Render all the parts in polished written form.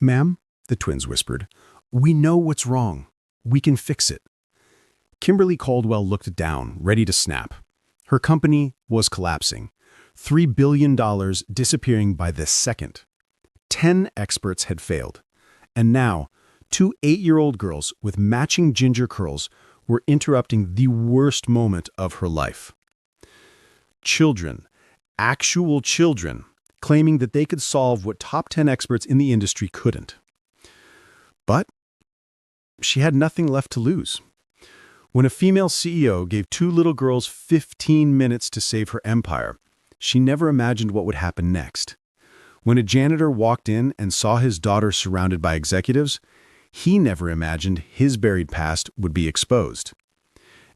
"Ma'am," the twins whispered, "we know what's wrong. We can fix it." Kimberly Caldwell looked down, ready to snap. Her company was collapsing. $3 billion disappearing by the second. 10 experts had failed. And now, 2 8-year-old girls with matching ginger curls were interrupting the worst moment of her life. Children, actual children, claiming that they could solve what top 10 experts in the industry couldn't. But she had nothing left to lose. When a female CEO gave 2 little girls 15 minutes to save her empire, she never imagined what would happen next. When a janitor walked in and saw his daughter surrounded by executives, he never imagined his buried past would be exposed.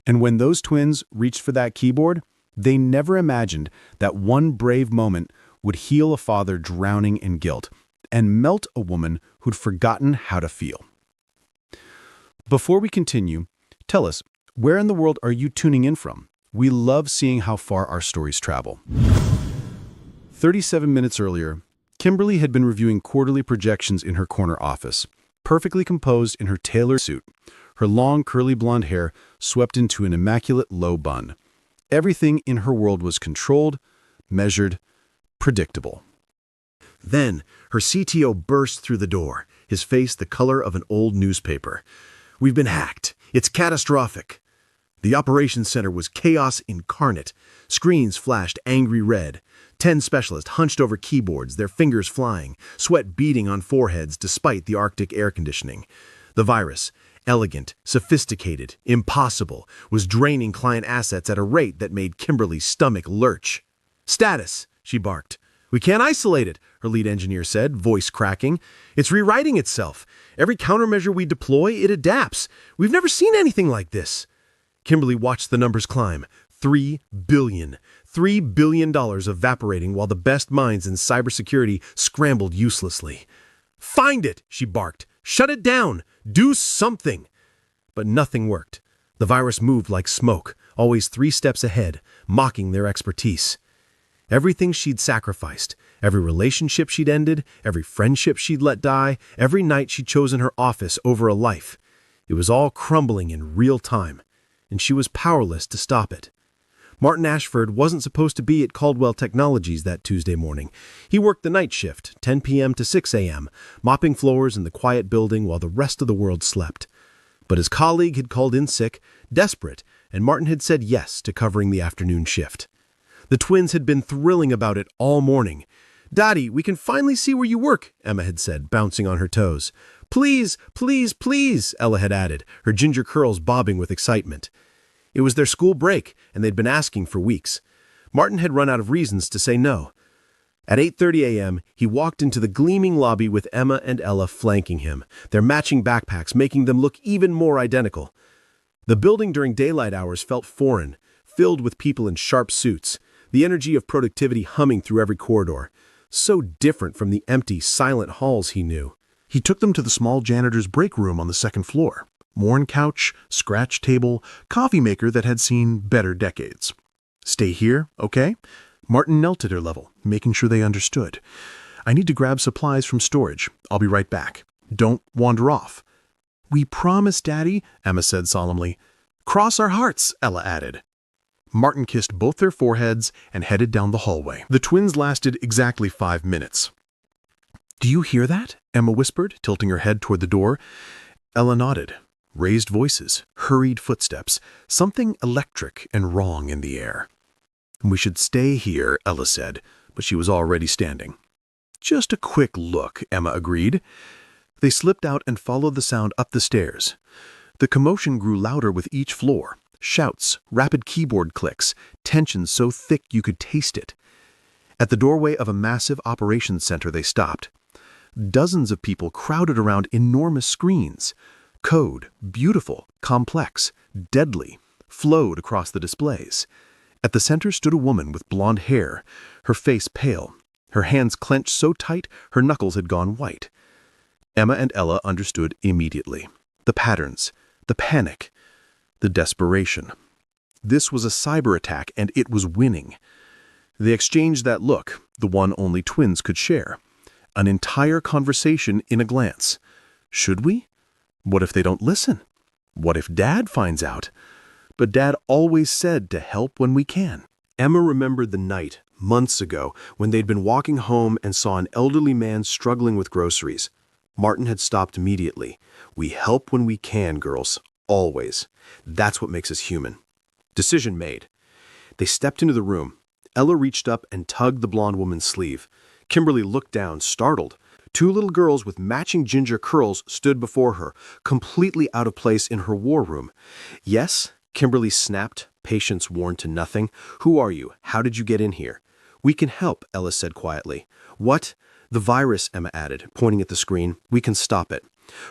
And when those twins reached for that keyboard, they never imagined that one brave moment would heal a father drowning in guilt and melt a woman who'd forgotten how to feel. Before we continue, tell us, where in the world are you tuning in from? We love seeing how far our stories travel. 37 minutes earlier, Kimberly had been reviewing quarterly projections in her corner office, perfectly composed in her tailored suit, her long curly blonde hair swept into an immaculate low bun. Everything in her world was controlled, measured, predictable. Then, her CTO burst through the door, his face the color of an old newspaper. "We've been hacked. It's catastrophic." The operations center was chaos incarnate. Screens flashed angry red. 10 specialists hunched over keyboards, their fingers flying, sweat beading on foreheads despite the Arctic air conditioning. The virus, elegant, sophisticated, impossible, was draining client assets at a rate that made Kimberly's stomach lurch. "Status," she barked. "We can't isolate it," her lead engineer said, voice cracking. "It's rewriting itself. Every countermeasure we deploy, it adapts. We've never seen anything like this." Kimberly watched the numbers climb. $3 billion. $3 billion evaporating while the best minds in cybersecurity scrambled uselessly. "Find it," she barked. "Shut it down. Do something." But nothing worked. The virus moved like smoke, always 3 steps ahead, mocking their expertise. Everything she'd sacrificed, every relationship she'd ended, every friendship she'd let die, every night she'd chosen her office over a life. It was all crumbling in real time, and she was powerless to stop it. Martin Ashford wasn't supposed to be at Caldwell Technologies that Tuesday morning. He worked the night shift, 10 p.m. to 6 a.m., mopping floors in the quiet building while the rest of the world slept. But his colleague had called in sick, desperate, and Martin had said yes to covering the afternoon shift. The twins had been thrilling about it all morning. "Daddy, we can finally see where you work," Emma had said, bouncing on her toes. "Please, please, please," Ella had added, her ginger curls bobbing with excitement. It was their school break, and they'd been asking for weeks. Martin had run out of reasons to say no. At 8:30 a.m., he walked into the gleaming lobby with Emma and Ella flanking him, their matching backpacks making them look even more identical. The building during daylight hours felt foreign, filled with people in sharp suits, the energy of productivity humming through every corridor. So different from the empty, silent halls he knew. He took them to the small janitor's break room on the second floor. Worn couch, scratch table, coffee maker that had seen better decades. "Stay here, okay?" Martin knelt at her level, making sure they understood. "I need to grab supplies from storage. I'll be right back. Don't wander off." "We promise, Daddy," Emma said solemnly. "Cross our hearts," Ella added. Martin kissed both their foreheads and headed down the hallway. The twins lasted exactly 5 minutes. "Do you hear that?" Emma whispered, tilting her head toward the door. Ella nodded. Raised voices, hurried footsteps, something electric and wrong in the air. "We should stay here," Ella said, but she was already standing. "Just a quick look," Emma agreed. They slipped out and followed the sound up the stairs. The commotion grew louder with each floor. Shouts, rapid keyboard clicks, tension so thick you could taste it. At the doorway of a massive operations center they stopped. Dozens of people crowded around enormous screens. Code, beautiful, complex, deadly, flowed across the displays. At the center stood a woman with blonde hair, her face pale, her hands clenched so tight her knuckles had gone white. Emma and Ella understood immediately. The patterns, the panic, the desperation. This was a cyber attack, and it was winning. They exchanged that look, the one only twins could share. An entire conversation in a glance. Should we? What if they don't listen? What if Dad finds out? But Dad always said to help when we can. Emma remembered the night, months ago, when they'd been walking home and saw an elderly man struggling with groceries. Martin had stopped immediately. We help when we can, girls. Always. That's what makes us human. Decision made. They stepped into the room. Ella reached up and tugged the blonde woman's sleeve. Kimberly looked down, startled. Two little girls with matching ginger curls stood before her, completely out of place in her war room. Yes, Kimberly snapped, patience worn to nothing. Who are you? How did you get in here? We can help, Ella said quietly. What? The virus, Emma added, pointing at the screen. We can stop it.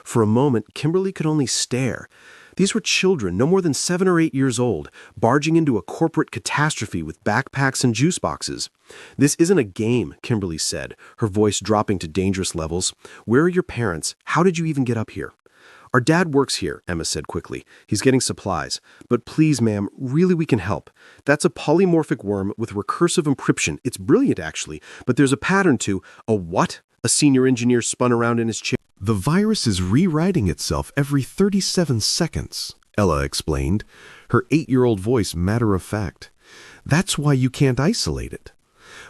For a moment, Kimberly could only stare. These were children, no more than 7 or 8 years old, barging into a corporate catastrophe with backpacks and juice boxes. This isn't a game, Kimberly said, her voice dropping to dangerous levels. Where are your parents? How did you even get up here? Our dad works here, Emma said quickly. He's getting supplies. But please, ma'am, really we can help. That's a polymorphic worm with recursive encryption. It's brilliant, actually, but there's a pattern to— A what? A senior engineer spun around in his chair. The virus is rewriting itself every 37 seconds, Ella explained, her 8-year-old voice matter of fact. That's why you can't isolate it.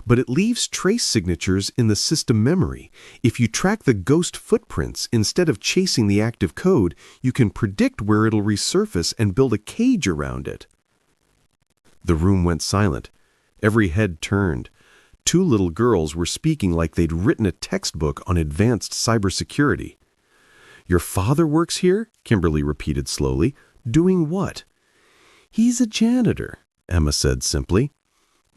But it leaves trace signatures in the system memory. If you track the ghost footprints instead of chasing the active code, you can predict where it'll resurface and build a cage around it. The room went silent. Every head turned. 2 little girls were speaking like they'd written a textbook on advanced cybersecurity. Your father works here? Kimberly repeated slowly. Doing what? He's a janitor, Emma said simply.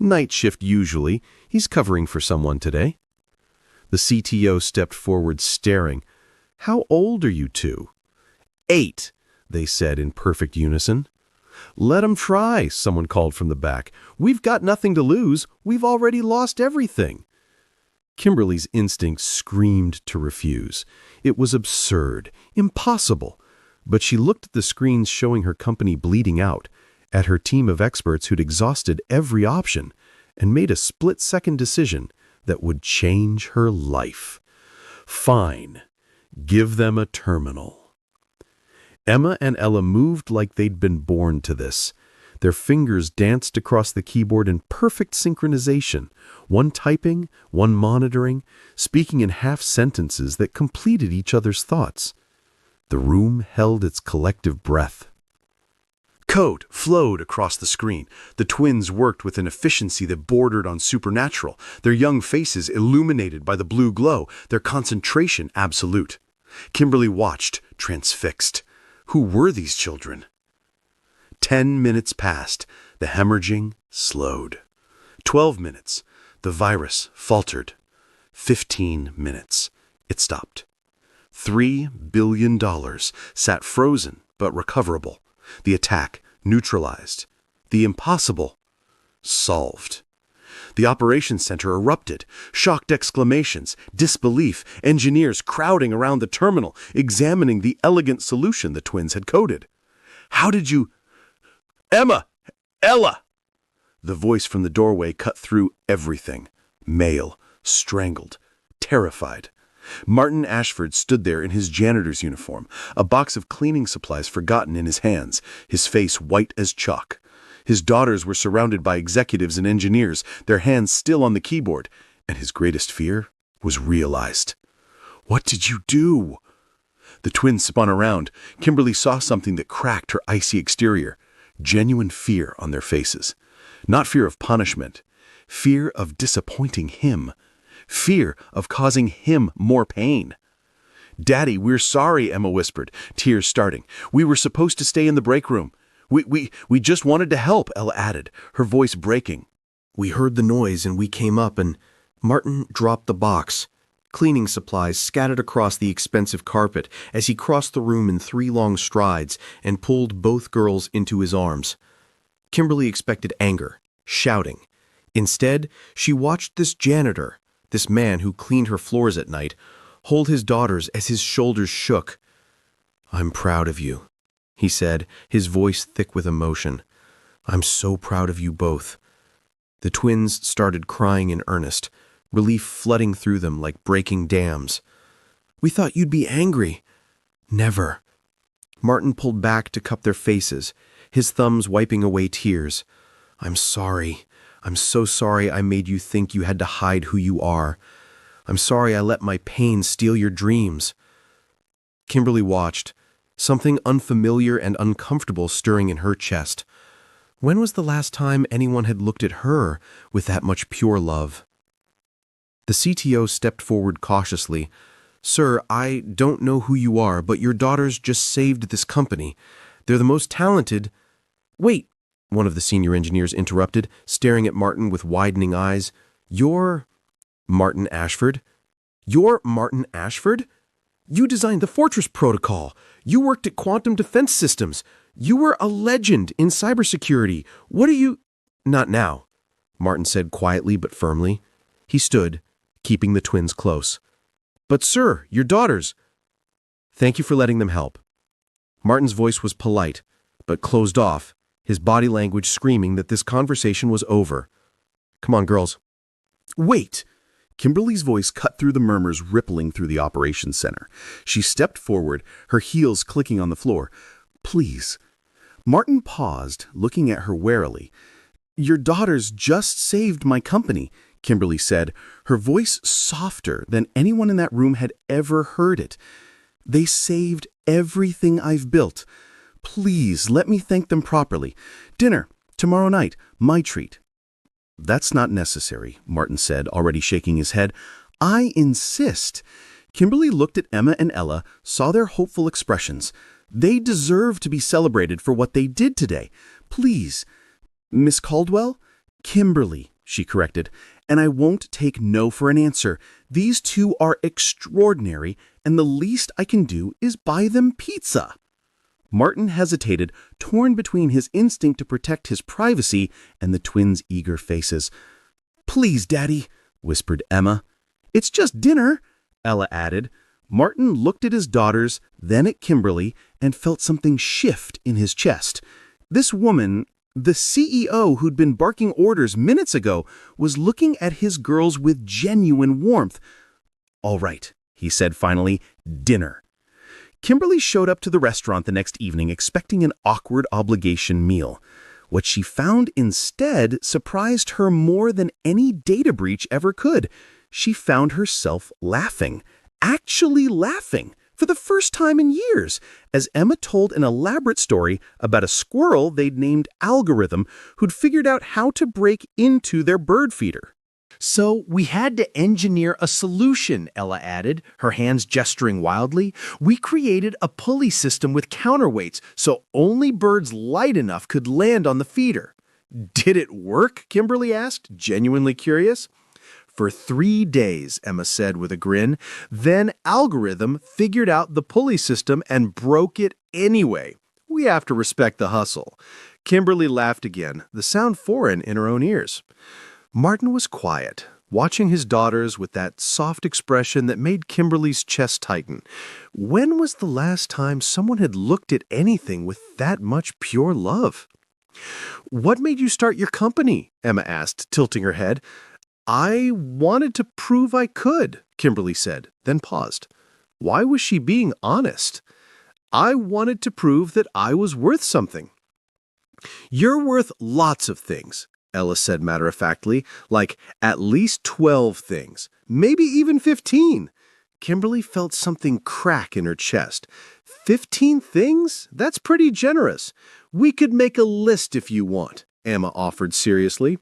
Night shift usually. He's covering for someone today. The CTO stepped forward staring. How old are you two? 8, they said in perfect unison. Let 'em try, someone called from the back. We've got nothing to lose. We've already lost everything. Kimberly's instinct screamed to refuse. It was absurd, impossible. But she looked at the screens showing her company bleeding out, at her team of experts who'd exhausted every option, and made a split-second decision that would change her life. Fine. Give them a terminal. Emma and Ella moved like they'd been born to this. Their fingers danced across the keyboard in perfect synchronization, one typing, one monitoring, speaking in half sentences that completed each other's thoughts. The room held its collective breath. Code flowed across the screen. The twins worked with an efficiency that bordered on supernatural, their young faces illuminated by the blue glow, their concentration absolute. Kimberly watched, transfixed. Who were these children? 10 minutes passed. The hemorrhaging slowed. 12 minutes. The virus faltered. 15 minutes. It stopped. $3 billion sat frozen but recoverable. The attack neutralized. The impossible solved. The operations center erupted. Shocked exclamations, disbelief, engineers crowding around the terminal, examining the elegant solution the twins had coded. How did you— Emma! Ella! The voice from the doorway cut through everything. Male, strangled, terrified. Martin Ashford stood there in his janitor's uniform, a box of cleaning supplies forgotten in his hands, his face white as chalk. His daughters were surrounded by executives and engineers, their hands still on the keyboard, and his greatest fear was realized. What did you do? The twins spun around. Kimberly saw something that cracked her icy exterior. Genuine fear on their faces. Not fear of punishment. Fear of disappointing him. Fear of causing him more pain. Daddy, we're sorry, Emma whispered, tears starting. We were supposed to stay in the break room. We just wanted to help, Ella added, her voice breaking. We heard the noise and we came up and— Martin dropped the box. Cleaning supplies scattered across the expensive carpet as he crossed the room in 3 long strides and pulled both girls into his arms. Kimberly expected anger, shouting. Instead, she watched this janitor, this man who cleaned her floors at night, hold his daughters as his shoulders shook. I'm proud of you, he said, his voice thick with emotion. I'm so proud of you both. The twins started crying in earnest, relief flooding through them like breaking dams. "We thought you'd be angry." "Never." Martin pulled back to cup their faces, his thumbs wiping away tears. "I'm sorry. I'm so sorry I made you think you had to hide who you are. I'm sorry I let my pain steal your dreams." Kimberly watched, something unfamiliar and uncomfortable stirring in her chest. When was the last time anyone had looked at her with that much pure love? The CTO stepped forward cautiously. "Sir, I don't know who you are, but your daughters just saved this company. They're the most talented—" "Wait," one of the senior engineers interrupted, staring at Martin with widening eyes. "You're Martin Ashford? You're Martin Ashford? You designed the Fortress Protocol. You worked at Quantum Defense Systems. You were a legend in cybersecurity. What are you—" "Not now," Martin said quietly but firmly. He stood, keeping the twins close. "But sir, your daughters—" "Thank you for letting them help." Martin's voice was polite, but closed off, his body language screaming that this conversation was over. "Come on, girls." "Wait!" Kimberly's voice cut through the murmurs rippling through the operations center. She stepped forward, her heels clicking on the floor. "Please." Martin paused, looking at her warily. "Your daughters just saved my company," Kimberly said, her voice softer than anyone in that room had ever heard it. "They saved everything I've built. Please let me thank them properly. Dinner, tomorrow night, my treat." "That's not necessary," Martin said, already shaking his head. "I insist." Kimberly looked at Emma and Ella, saw their hopeful expressions. "They deserve to be celebrated for what they did today. Please." "Miss Caldwell?" "Kimberly," she corrected. "And I won't take no for an answer. These two are extraordinary, and the least I can do is buy them pizza." Martin hesitated, torn between his instinct to protect his privacy and the twins' eager faces. "Please, Daddy," whispered Emma. "It's just dinner," Ella added. Martin looked at his daughters, then at Kimberly, and felt something shift in his chest. This woman, the CEO who'd been barking orders minutes ago, was looking at his girls with genuine warmth. "All right," he said finally, "dinner." Kimberly showed up to the restaurant the next evening expecting an awkward obligation meal. What she found instead surprised her more than any data breach ever could. She found herself laughing, actually laughing, for the first time in years, as Emma told an elaborate story about a squirrel they'd named Algorithm who'd figured out how to break into their bird feeder. "So we had to engineer a solution," Ella added, her hands gesturing wildly. "We created a pulley system with counterweights so only birds light enough could land on the feeder." "Did it work?" Kimberly asked, genuinely curious. "For 3 days," Emma said with a grin. "Then Algorithm figured out the pulley system and broke it anyway. We have to respect the hustle." Kimberly laughed again, the sound foreign in her own ears. Martin was quiet, watching his daughters with that soft expression that made Kimberly's chest tighten. When was the last time someone had looked at anything with that much pure love? "What made you start your company?" Emma asked, tilting her head. "I wanted to prove I could," Kimberly said, then paused. Why was she being honest? "I wanted to prove that I was worth something." "You're worth lots of things," Ella said matter-of-factly, "like at least 12 things, maybe even 15. Kimberly felt something crack in her chest. 15 things? That's pretty generous. "We could make a list if you want," Emma offered seriously.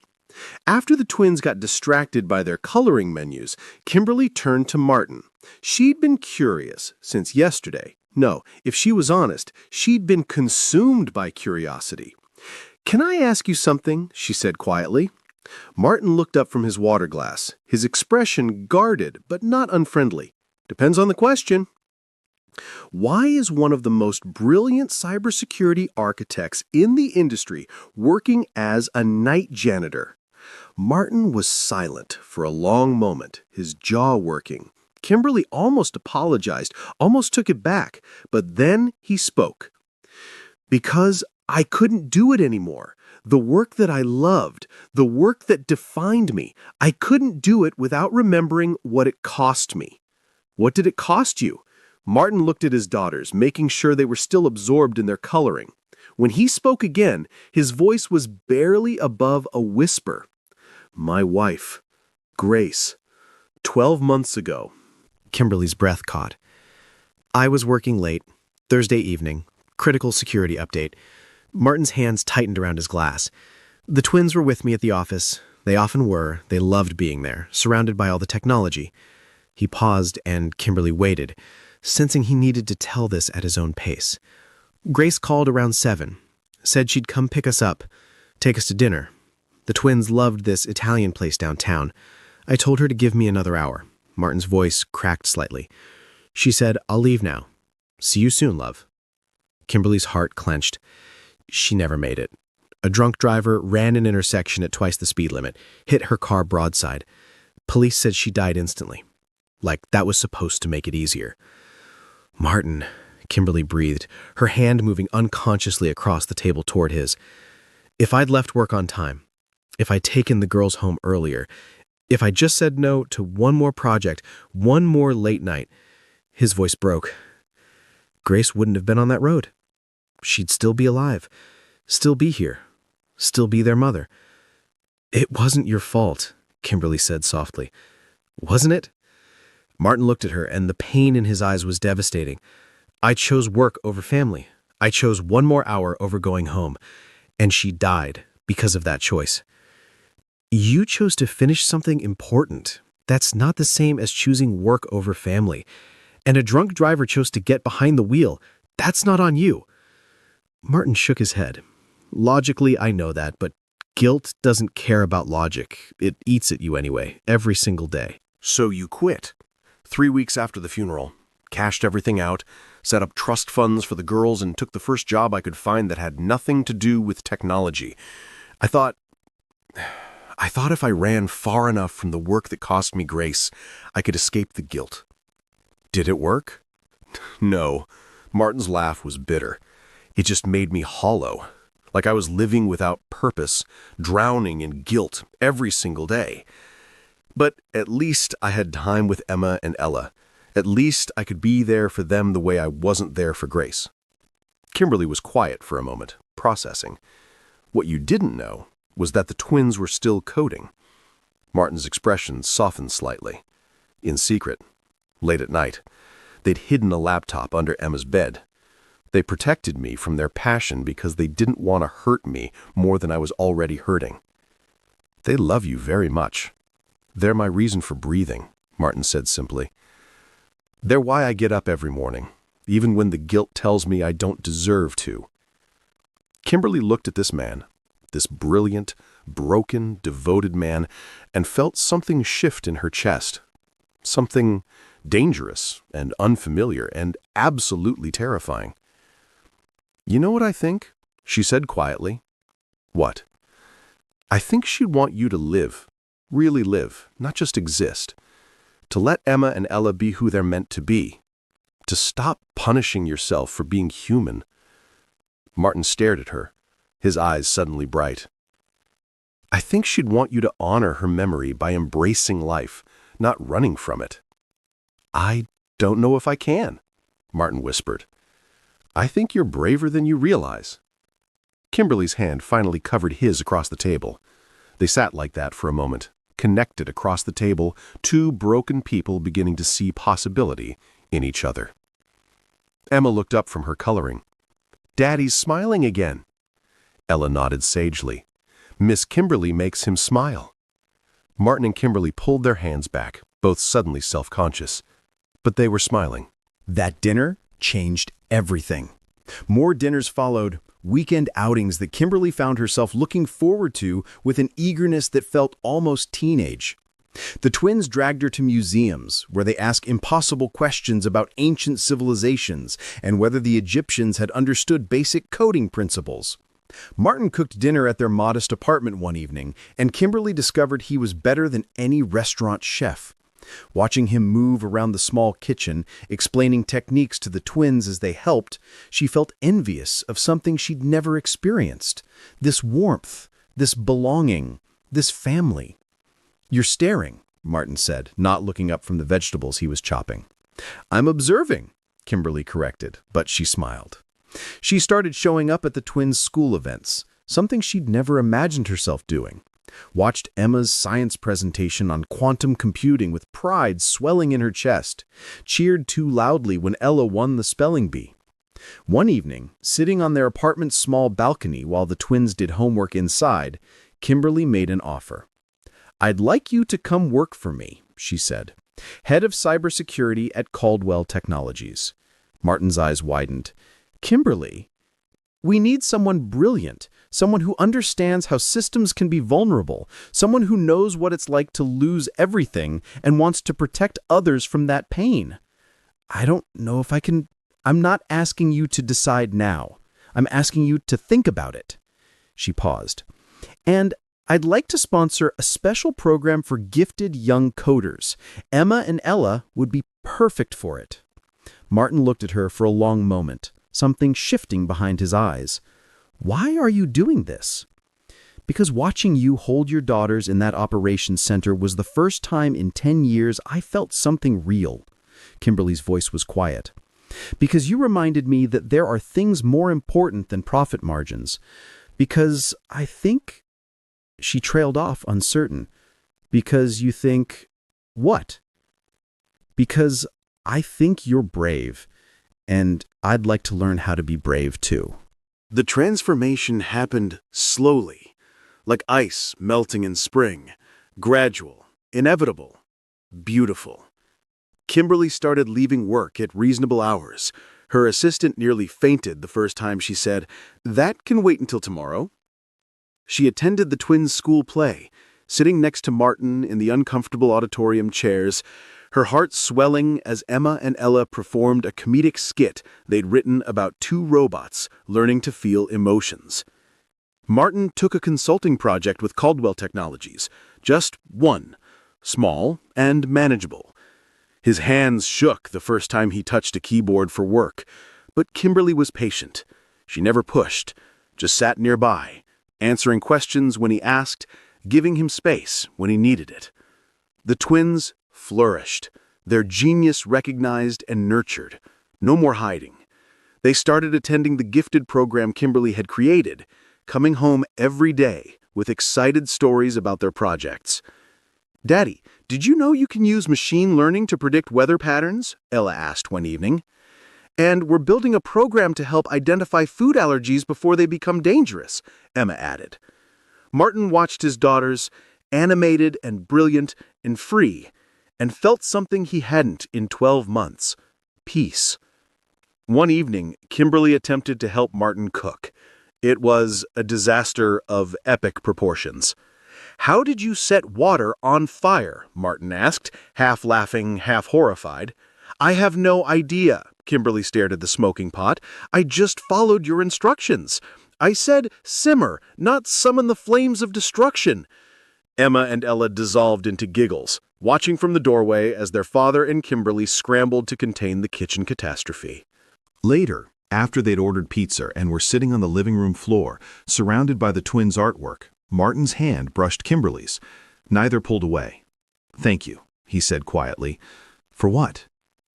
After the twins got distracted by their coloring menus, Kimberly turned to Martin. She'd been curious since yesterday. No, if she was honest, she'd been consumed by curiosity. "Can I ask you something?" she said quietly. Martin looked up from his water glass, his expression guarded but not unfriendly. "Depends on the question." "Why is one of the most brilliant cybersecurity architects in the industry working as a night janitor?" Martin was silent for a long moment, his jaw working. Kimberly almost apologized, almost took it back, but then he spoke. "Because I couldn't do it anymore. The work that I loved, the work that defined me. I couldn't do it without remembering what it cost me. What did it cost you? Martin looked at his daughters, making sure they were still absorbed in their coloring. When he spoke again, his voice was barely above a whisper. My wife, Grace, 12 months ago. Kimberly's breath caught. I was working late, Thursday evening, critical security update. Martin's hands tightened around his glass. The twins were with me at the office. They often were. They loved being there, surrounded by all the technology. He paused, and Kimberly waited, sensing he needed to tell this at his own pace. Grace called around 7, said she'd come pick us up, take us to dinner. The twins loved this Italian place downtown. I told her to give me another hour. Martin's voice cracked slightly. She said, I'll leave now. See you soon, love. Kimberly's heart clenched. She never made it. A drunk driver ran an intersection at twice the speed limit, hit her car broadside. Police said she died instantly. Like that was supposed to make it easier. Martin, Kimberly breathed, her hand moving unconsciously across the table toward his. If I'd left work on time, if I'd taken the girls home earlier, if I just said no to one more project, one more late night, his voice broke. Grace wouldn't have been on that road. She'd still be alive, still be here, still be their mother. It wasn't your fault, Kimberly said softly. Wasn't it? Martin looked at her, and the pain in his eyes was devastating. I chose work over family. I chose one more hour over going home. And she died because of that choice. You chose to finish something important. That's not the same as choosing work over family. And a drunk driver chose to get behind the wheel. That's not on you. Martin shook his head. Logically, I know that, but guilt doesn't care about logic. It eats at you anyway, every single day. So you quit. 3 weeks after the funeral, cashed everything out, set up trust funds for the girls, and took the first job I could find that had nothing to do with technology. I thought if I ran far enough from the work that cost me Grace, I could escape the guilt. Did it work? No. Martin's laugh was bitter. It just made me hollow, like I was living without purpose, drowning in guilt every single day. But at least I had time with Emma and Ella. At least I could be there for them the way I wasn't there for Grace. Kimberly was quiet for a moment, processing. What you didn't know was that the twins were still coding. Martin's expression softened slightly. In secret, late at night, they'd hidden a laptop under Emma's bed. They protected me from their passion because they didn't want to hurt me more than I was already hurting. They love you very much. They're my reason for breathing, Martin said simply. They're why I get up every morning, even when the guilt tells me I don't deserve to. Kimberly looked at this man, this brilliant, broken, devoted man, and felt something shift in her chest. Something dangerous and unfamiliar and absolutely terrifying. You know what I think? She said quietly. What? I think she'd want you to live. Really live, not just exist. To let Emma and Ella be who they're meant to be. To stop punishing yourself for being human. Martin stared at her, his eyes suddenly bright. I think she'd want you to honor her memory by embracing life, not running from it. I don't know if I can, Martin whispered. I think you're braver than you realize. Kimberly's hand finally covered his across the table. They sat like that for a moment, connected across the table, two broken people beginning to see possibility in each other. Emma looked up from her coloring. Daddy's smiling again. Ella nodded sagely. Miss Kimberly makes him smile. Martin and Kimberly pulled their hands back, both suddenly self-conscious. But they were smiling. That dinner changed everything. More dinners followed, weekend outings that Kimberly found herself looking forward to with an eagerness that felt almost teenage. The twins dragged her to museums, where they asked impossible questions about ancient civilizations and whether the Egyptians had understood basic coding principles. Martin cooked dinner at their modest apartment one evening, and Kimberly discovered he was better than any restaurant chef. Watching him move around the small kitchen, explaining techniques to the twins as they helped, she felt envious of something she'd never experienced. This warmth, this belonging, this family. "You're staring," Martin said, not looking up from the vegetables he was chopping. "I'm observing," Kimberly corrected, but she smiled. She started showing up at the twins' school events, something she'd never imagined herself doing. Watched Emma's science presentation on quantum computing with pride swelling in her chest. Cheered too loudly when Ella won the spelling bee. One evening, sitting on their apartment's small balcony while the twins did homework inside, Kimberly made an offer. "I'd like you to come work for me," she said. "Head of cybersecurity at Caldwell Technologies." Martin's eyes widened. "Kimberly, we need someone brilliant, someone who understands how systems can be vulnerable, someone who knows what it's like to lose everything and wants to protect others from that pain. I don't know if I can. I'm not asking you to decide now. I'm asking you to think about it." She paused. "And I'd like to sponsor a special program for gifted young coders. Emma and Ella would be perfect for it." Martin looked at her for a long moment, something shifting behind his eyes. "Why are you doing this?" "Because watching you hold your daughters in that operations center was the first time in 10 years I felt something real." Kimberly's voice was quiet. "Because you reminded me that there are things more important than profit margins. Because I think..." She trailed off, uncertain. "Because you think..." "What?" "Because I think you're brave, and I'd like to learn how to be brave too." The transformation happened slowly, like ice melting in spring, gradual, inevitable, beautiful. Kimberly started leaving work at reasonable hours. Her assistant nearly fainted the first time she said, "That can wait until tomorrow." She attended the twins' school play, sitting next to Martin in the uncomfortable auditorium chairs, her heart swelling as Emma and Ella performed a comedic skit they'd written about two robots learning to feel emotions. Martin took a consulting project with Caldwell Technologies, just one, small and manageable. His hands shook the first time he touched a keyboard for work, but Kimberly was patient. She never pushed, just sat nearby, answering questions when he asked, giving him space when he needed it. The twins flourished, their genius recognized and nurtured. No more hiding. They started attending the gifted program Kimberly had created, coming home every day with excited stories about their projects. "Daddy, did you know you can use machine learning to predict weather patterns?" Ella asked one evening. "And we're building a program to help identify food allergies before they become dangerous," Emma added. Martin watched his daughters, animated and brilliant and free, and felt something he hadn't in 12 months: peace. One evening, Kimberly attempted to help Martin cook. It was a disaster of epic proportions. "How did you set water on fire?" Martin asked, half laughing, half horrified. "I have no idea." Kimberly stared at the smoking pot. "I just followed your instructions. I said simmer, not summon the flames of destruction." Emma and Ella dissolved into giggles, watching from the doorway as their father and Kimberly scrambled to contain the kitchen catastrophe. Later, after they'd ordered pizza and were sitting on the living room floor, surrounded by the twins' artwork, Martin's hand brushed Kimberly's. Neither pulled away. "Thank you," he said quietly. "For what?"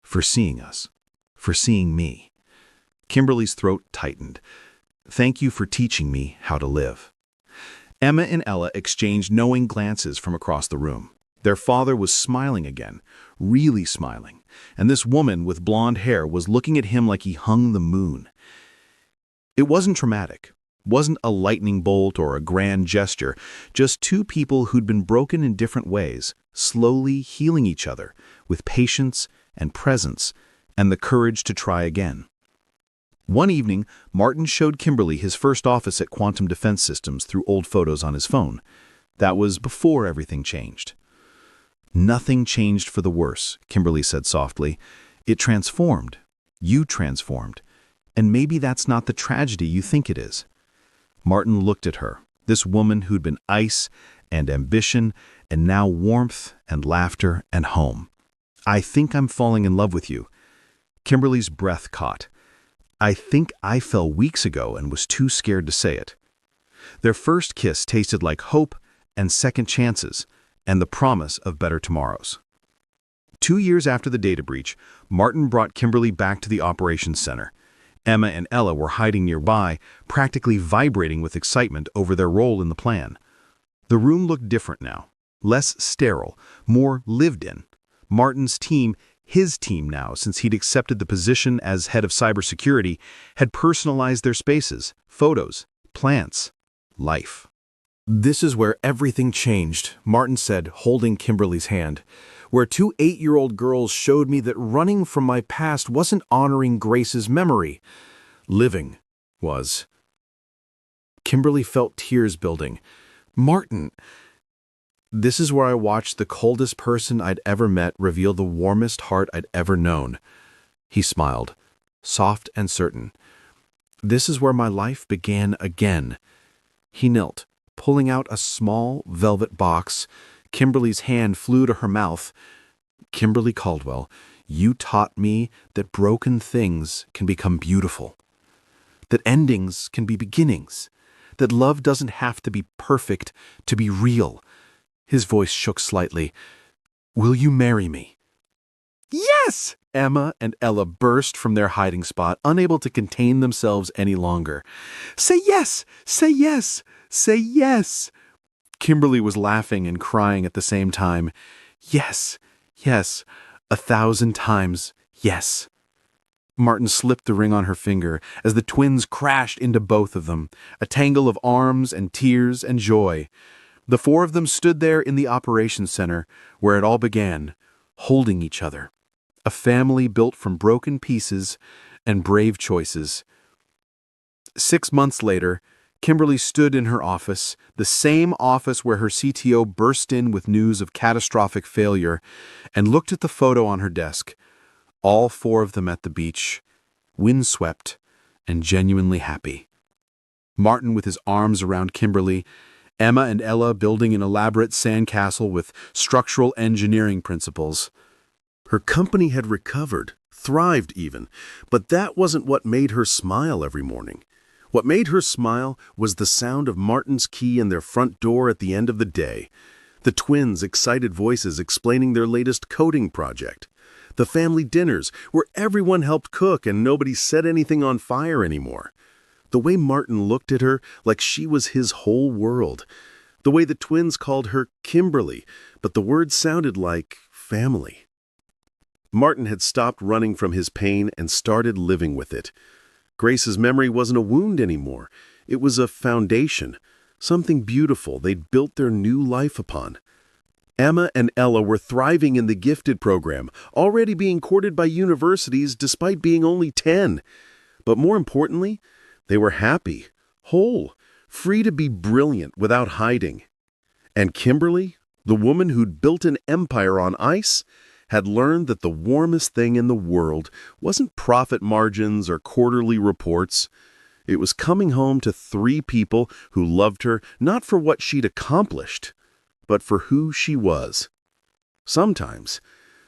"For seeing us. For seeing me." Kimberly's throat tightened. "Thank you for teaching me how to live." Emma and Ella exchanged knowing glances from across the room. Their father was smiling again, really smiling, and this woman with blonde hair was looking at him like he hung the moon. It wasn't traumatic, wasn't a lightning bolt or a grand gesture, just two people who'd been broken in different ways, slowly healing each other with patience and presence and the courage to try again. One evening, Martin showed Kimberly his first office at Quantum Defense Systems through old photos on his phone. That was before everything changed. "Nothing changed for the worse," Kimberly said softly. "It transformed. You transformed. And maybe that's not the tragedy you think it is." Martin looked at her, this woman who'd been ice and ambition, and now warmth and laughter and home. I think I'm falling in love with you. Kimberly's breath caught. I think I fell weeks ago and was too scared to say it. Their first kiss tasted like hope and second chances and the promise of better tomorrows. 2 years after the data breach, Martin brought Kimberly back to the operations center. Emma and Ella were hiding nearby, practically vibrating with excitement over their role in the plan. The room looked different now, less sterile, more lived in. Martin's team, his team now since he'd accepted the position as head of cybersecurity, had personalized their spaces, photos, plants, life. This is where everything changed, Martin said, holding Kimberly's hand. Where 2 8-year-old girls showed me that running from my past wasn't honoring Grace's memory. Living was. Kimberly felt tears building. Martin. This is where I watched the coldest person I'd ever met reveal the warmest heart I'd ever known. He smiled, soft and certain. This is where my life began again. He knelt, pulling out a small velvet box. Kimberly's hand flew to her mouth. Kimberly Caldwell, you taught me that broken things can become beautiful. That endings can be beginnings. That love doesn't have to be perfect to be real. His voice shook slightly. Will you marry me? Yes! Emma and Ella burst from their hiding spot, unable to contain themselves any longer. Say yes! Say yes! Say yes! Kimberly was laughing and crying at the same time. Yes, yes, 1,000 times yes. Martin slipped the ring on her finger as the twins crashed into both of them, a tangle of arms and tears and joy. The 4 of them stood there in the operations center, where it all began, holding each other. A family built from broken pieces and brave choices. 6 months later, Kimberly stood in her office, the same office where her CTO burst in with news of catastrophic failure, and looked at the photo on her desk. All 4 of them at the beach, windswept and genuinely happy. Martin with his arms around Kimberly, Emma and Ella building an elaborate sandcastle with structural engineering principles. Her company had recovered, thrived even, but that wasn't what made her smile every morning. What made her smile was the sound of Martin's key in their front door at the end of the day, the twins' excited voices explaining their latest coding project, the family dinners where everyone helped cook and nobody set anything on fire anymore, the way Martin looked at her like she was his whole world, the way the twins called her Kimberly, but the word sounded like family. Martin had stopped running from his pain and started living with it. Grace's memory wasn't a wound anymore. It was a foundation, something beautiful they'd built their new life upon. Emma and Ella were thriving in the gifted program, already being courted by universities despite being only 10. But more importantly, they were happy, whole, free to be brilliant without hiding. And Kimberly, the woman who'd built an empire on ice, had learned that the warmest thing in the world wasn't profit margins or quarterly reports. It was coming home to 3 people who loved her not for what she'd accomplished, but for who she was. Sometimes,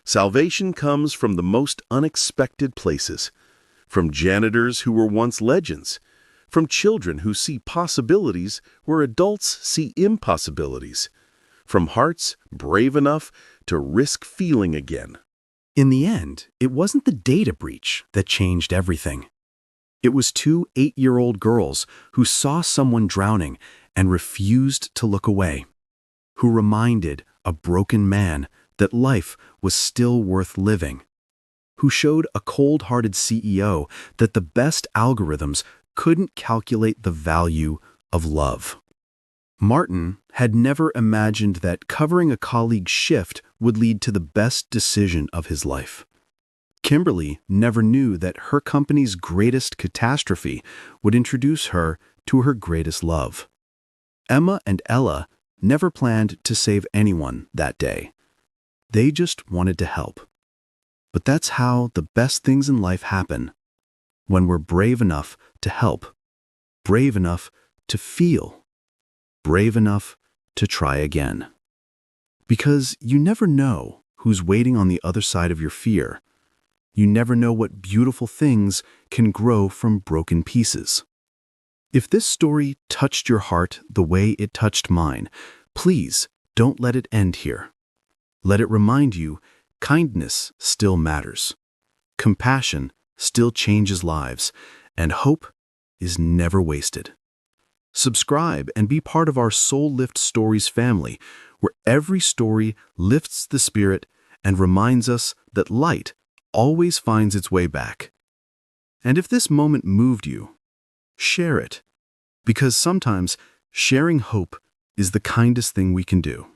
salvation comes from the most unexpected places, from janitors who were once legends, from children who see possibilities where adults see impossibilities, from hearts brave enough to risk feeling again. In the end, it wasn't the data breach that changed everything. It was 2 8-year-old girls who saw someone drowning and refused to look away, who reminded a broken man that life was still worth living, who showed a cold-hearted CEO that the best algorithms couldn't calculate the value of love. Martin had never imagined that covering a colleague's shift would lead to the best decision of his life. Kimberly never knew that her company's greatest catastrophe would introduce her to her greatest love. Emma and Ella never planned to save anyone that day. They just wanted to help. But that's how the best things in life happen, when we're brave enough to help, brave enough to feel, brave enough to try again. Because you never know who's waiting on the other side of your fear. You never know what beautiful things can grow from broken pieces. If this story touched your heart the way it touched mine, please don't let it end here. Let it remind you kindness still matters. Compassion still changes lives, and hope is never wasted. Subscribe and be part of our Soul Lift Stories family, where every story lifts the spirit and reminds us that light always finds its way back. And if this moment moved you, share it, because sometimes sharing hope is the kindest thing we can do.